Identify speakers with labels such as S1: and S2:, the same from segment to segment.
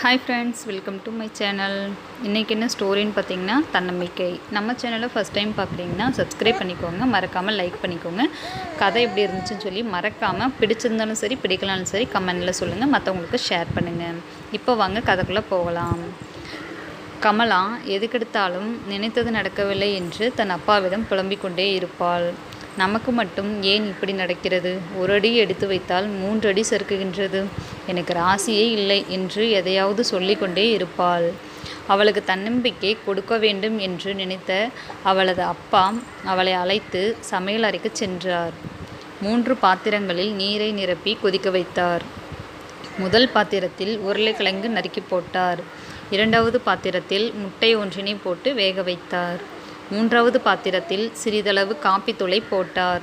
S1: Hi friends, welcome to my channel. இன்றைக்கி என்ன ஸ்டோரின்னு பார்த்தீங்கன்னா தன்னம்பிக்கை. நம்ம சேனலை ஃபஸ்ட் டைம் பார்க்குறீங்கன்னா சப்ஸ்கிரைப் பண்ணிக்கோங்க, மறக்காமல் லைக் பண்ணிக்கோங்க. கதை எப்படி இருந்துச்சுன்னு சொல்லி மறக்காமல் பிடிச்சிருந்தாலும் சரி பிடிக்கலாலும் சரி கமெண்டில் சொல்லுங்கள், மற்றவங்களுக்கு ஷேர் பண்ணுங்கள். இப்போ வாங்க கதைக்குள்ளே போகலாம். கமலா எதுக்கெடுத்தாலும் நினைத்தது நடக்கவில்லை என்று தன் அப்பாவிடம் புலம்பிக் கொண்டே இருப்பாள். நமக்கு மட்டும் ஏன் இப்படி நடக்கிறது? ஒரு அடி எடுத்து வைத்தால் 3 அடி சறுக்குகின்றது. எனக்கு ராசியே இல்லை என்று எதையாவது சொல்லிக்கொண்டே இருப்பாள். அவளுக்கு தன்னம்பிக்கை கொடுக்க வேண்டும் என்று நினைத்த அவளது அப்பா அவளை அழைத்து சமையல் அறைக்கு சென்றார். 3 பாத்திரங்களில் நீரை நிரப்பி கொதிக்க வைத்தார். முதல் பாத்திரத்தில் உருளைக்கிழங்கு நறுக்கி போட்டார். 2வது பாத்திரத்தில் முட்டை ஒன்றினை போட்டு வேக வைத்தார். 3வது பாத்திரத்தில் சிறிதளவு காப்பித்தூளை போட்டார்.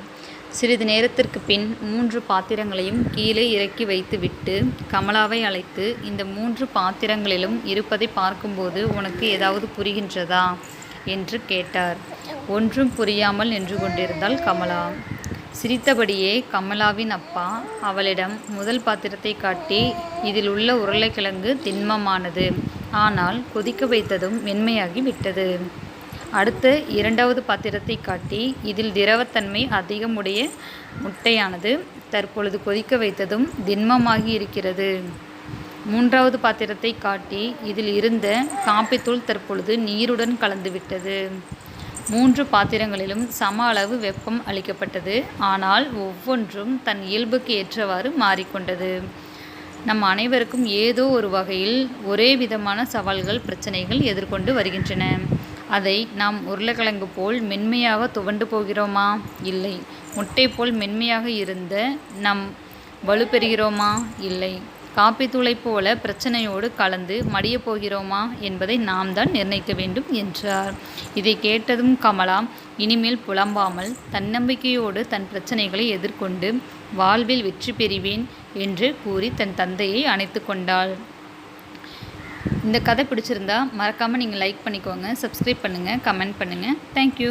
S1: சிறிது நேரத்திற்கு பின் 3 பாத்திரங்களையும் கீழே இறக்கி வைத்துவிட்டு கமலாவை அழைத்து, இந்த 3 பாத்திரங்களிலும் இருப்பதை பார்க்கும்போது உனக்கு ஏதாவது புரிகின்றதா என்று கேட்டார். ஒன்றும் புரியாமல் நின்று கொண்டிருந்தாள் கமலா. சிரித்தபடியே கமலாவின் அப்பா அவளிடம் முதல் பாத்திரத்தை காட்டி, இதில் உள்ள உருளைக்கிழங்கு திண்மமானது, ஆனால் கொதிக்க வைத்ததும் மென்மையாகி விட்டது. அடுத்து 2வது பாத்திரத்தை காட்டி, இதில் திரவத்தன்மை அதிகமுடைய முட்டையானது தற்பொழுது கொதிக்க வைத்ததும் திண்மமாகி இருக்கிறது. 3வது பாத்திரத்தை காட்டி, இதில் இருந்த காப்பித்தூள் தற்பொழுது நீருடன் கலந்துவிட்டது. 3 பாத்திரங்களிலும் சம அளவு வெப்பம் அளிக்கப்பட்டது, ஆனால் ஒவ்வொன்றும் தன் இயல்புக்கு ஏற்றவாறு மாறிக்கொண்டது. நம் அனைவருக்கும் ஏதோ ஒரு வகையில் ஒரே விதமான சவால்கள், பிரச்சனைகள் எதிர்கொண்டு வருகின்றன. அதை நாம் உருளைக்கிழங்கு போல் மென்மையாக துவண்டு போகிறோமா? இல்லை. முட்டை போல் மென்மையாக இருந்த நாம் வலுப்பெறுகிறோமா? இல்லை. காப்பித்தூளை போல பிரச்சனையோடு கலந்து மடியப் போகிறோமா என்பதை நாம் தான் நிர்ணயிக்க வேண்டும் என்றார். இதை கேட்டதும் கமலா இனிமேல் புலம்பாமல் தன்னம்பிக்கையோடு தன் பிரச்சனைகளை எதிர்கொண்டு வாழ்வில் வெற்றி பெறுவேன் என்று கூறி தன் தந்தையை அணைத்து கொண்டாள். இந்த கதை பிடிச்சிருந்தா மறக்காமல் நீங்கள் லைக் பண்ணிக்கோங்க, சப்ஸ்கிரைப் பண்ணுங்கள், கமெண்ட் பண்ணுங்கள். தேங்க்யூ.